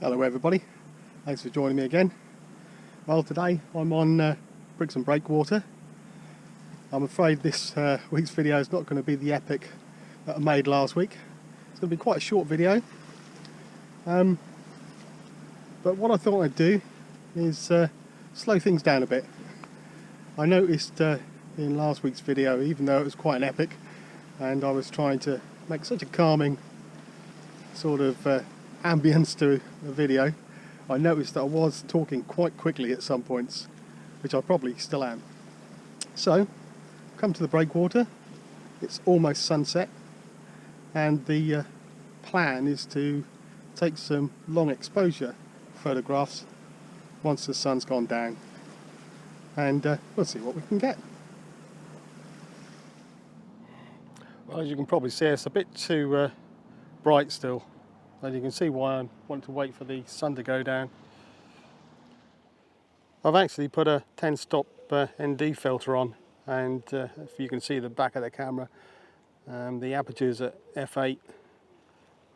Hello everybody, thanks for joining me again. Well, today I'm on Brixham breakwater. I'm afraid this week's video is not going to be the epic that I made last week. It's going to be quite a short video, but what I thought I'd do is slow things down a bit. I noticed in last week's video, even though it was quite an epic and I was trying to make such a calming sort of ambience to the video, I noticed that I was talking quite quickly at some points, which I probably still am. So, come to the breakwater. It's almost sunset, and the plan is to take some long exposure photographs once the sun's gone down, and we'll see what we can get. Well, as you can probably see, it's a bit too bright still. And you can see why I want to wait for the sun to go down. I've actually put a 10-stop ND filter on, and if you can see the back of the camera, the aperture is at f8,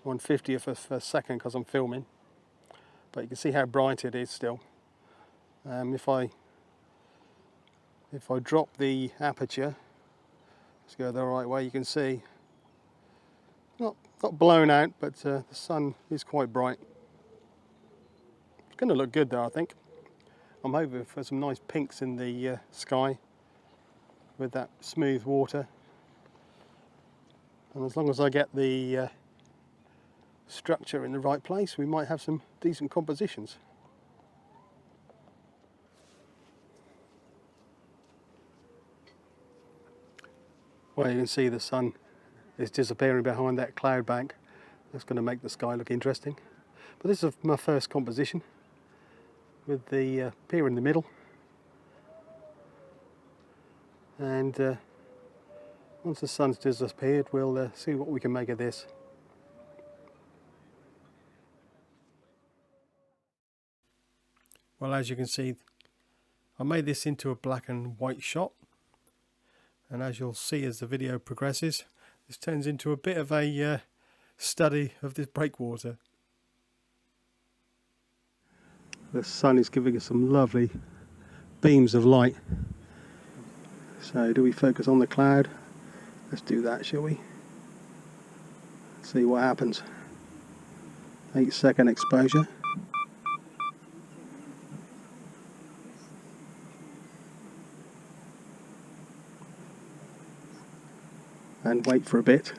1/50th of a second because I'm filming. But you can see how bright it is still. If I drop the aperture, let's go the right way, you can see not blown out, but the sun is quite bright. It's going to look good though, I think. I'm hoping for some nice pinks in the sky with that smooth water. And as long as I get the structure in the right place, we might have some decent compositions. Well, you can see the sun is disappearing behind that cloud bank. That's going to make the sky look interesting. But this is my first composition with the pier in the middle. And once the sun's disappeared, we'll see what we can make of this. Well, as you can see, I made this into a black and white shot. And as you'll see as the video progresses, this turns into a bit of a study of this breakwater. The sun is giving us some lovely beams of light. So do we focus on the cloud? Let's do that, shall we? See what happens. 8-second exposure. And wait for a bit.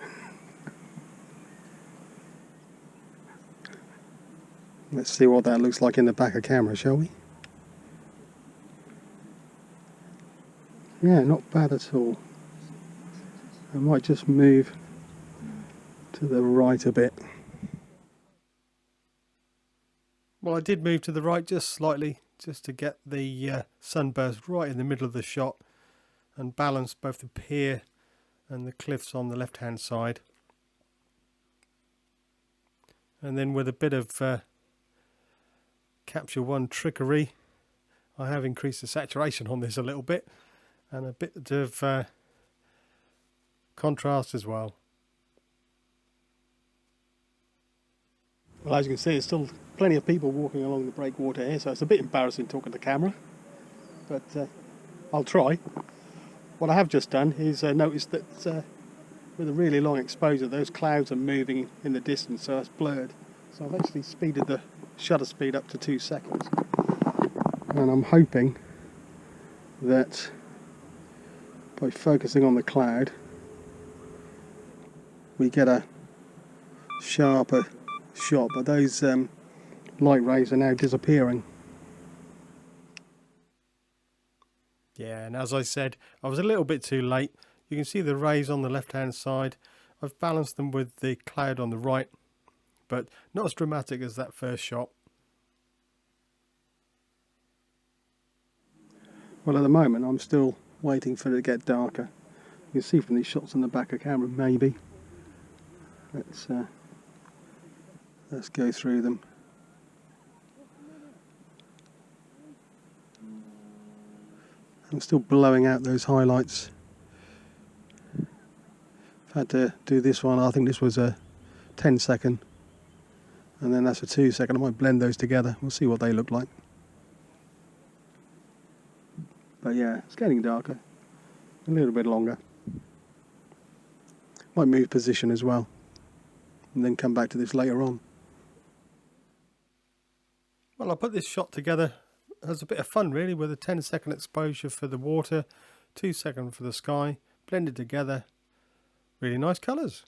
Let's see what that looks like in the back of camera, shall we? Yeah, not bad at all. I might just move to the right a bit. Well, I did move to the right just slightly, just to get the sunburst right in the middle of the shot and balance both the pier and the cliffs on the left hand side. And then with a bit of Capture One trickery, I have increased the saturation on this a little bit and a bit of contrast as well. Well, as you can see, there's still plenty of people walking along the breakwater here, so it's a bit embarrassing talking to camera, but I'll try. What I have just done is noticed that with a really long exposure, those clouds are moving in the distance, so it's blurred. So I've actually speeded the shutter speed up to 2 seconds. And I'm hoping that by focusing on the cloud, we get a sharper shot, but those light rays are now disappearing. Yeah, and as I said, I was a little bit too late. You can see the rays on the left hand side. I've balanced them with the cloud on the right, but not as dramatic as that first shot. Well, at the moment I'm still waiting for it to get darker. You can see from these shots on the back of camera, maybe. Let's go through them. I'm still blowing out those highlights. I've had to do this one. I think this was a 10-second and then that's a 2 second. I might blend those together. We'll see what they look like. But yeah, it's getting darker. A little bit longer. Might move position as well, and then come back to this later on. Well, I put this shot together as a bit of fun really, with a 10-second exposure for the water, 2 second for the sky, blended together. Really nice colours.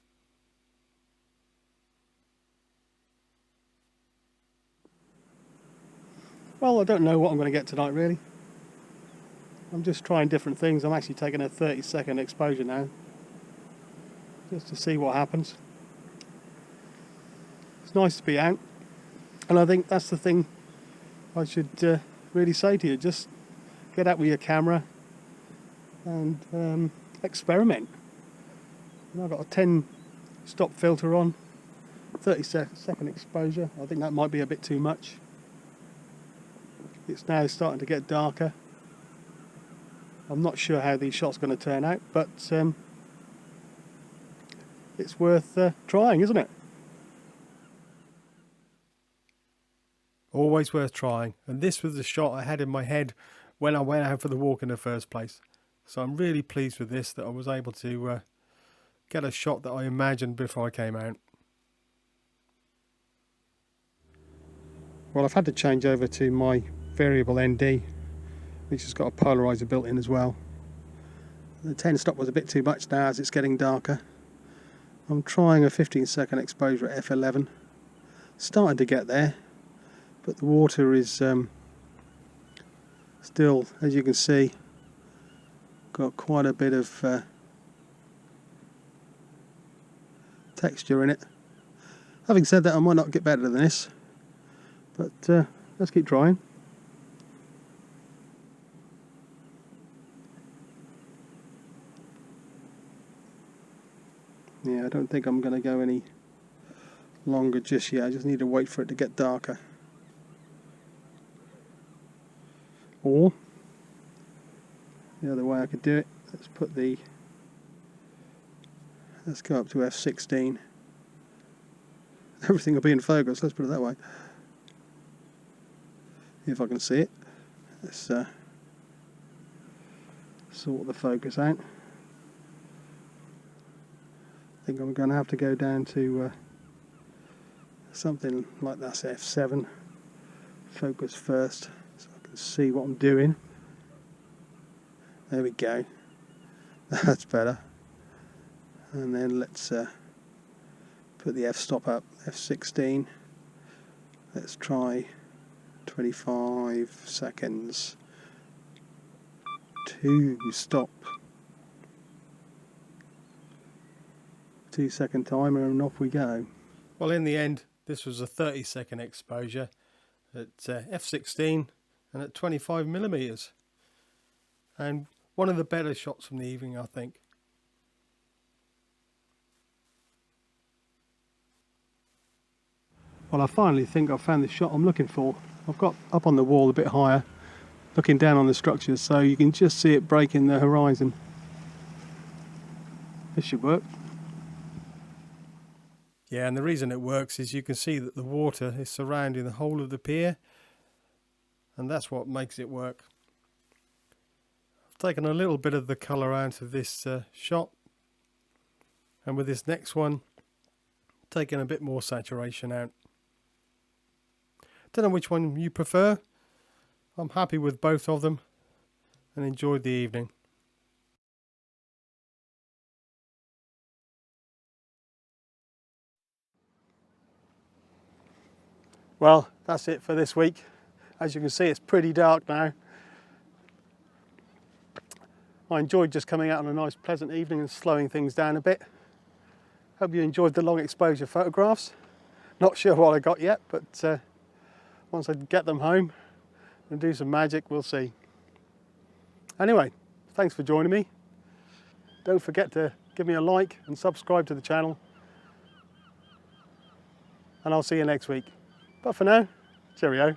Well, I don't know what I'm going to get tonight really. I'm just trying different things. I'm actually taking a 30-second exposure now, just to see what happens. It's nice to be out, and I think that's the thing I should really say to you. Just get out with your camera and experiment. And I've got a 10-stop filter on, 30-second exposure. I think that might be a bit too much. It's now starting to get darker. I'm not sure how these shots are going to turn out, but it's worth trying, isn't it? Always worth trying. And this was the shot I had in my head when I went out for the walk in the first place. So I'm really pleased with this, that I was able to get a shot that I imagined before I came out. Well, I've had to change over to my variable ND, which has got a polariser built in as well. The 10 stop was a bit too much now as it's getting darker. I'm trying a 15-second exposure at f11. Starting to get there, but the water is still, as you can see, got quite a bit of texture in it. Having said that, I might not get better than this, but let's keep trying. Yeah, I don't think I'm going to go any longer just yet. I just need to wait for it to get darker. Or the other way I could do it, let's go up to f16. Everything will be in focus, let's put it that way. If I can see it. Let's sort the focus out. I think I'm going to have to go down to something like that's f7. Focus first, so I can see what I'm doing. There we go. That's better. And then let's put the f-stop up, f16. Let's try 25 seconds. 2 stop. 2-second timer, and off we go. Well, in the end, this was a 30-second exposure at f16 and at 25mm, and one of the better shots from the evening, I think. Well, I finally think I've found the shot I'm looking for. I've got up on the wall a bit higher, looking down on the structure, so you can just see it breaking the horizon. This should work. Yeah, and the reason it works is you can see that the water is surrounding the whole of the pier, and that's what makes it work. I've taken a little bit of the colour out of this shot, and with this next one, taking a bit more saturation out. Don't know which one you prefer. I'm happy with both of them and enjoyed the evening. Well, that's it for this week. As you can see, it's pretty dark now. I enjoyed just coming out on a nice pleasant evening and slowing things down a bit. Hope you enjoyed the long exposure photographs. Not sure what I got yet, but once I get them home and do some magic, we'll see. Anyway, thanks for joining me. Don't forget to give me a like and subscribe to the channel. And I'll see you next week. But for now, cheerio.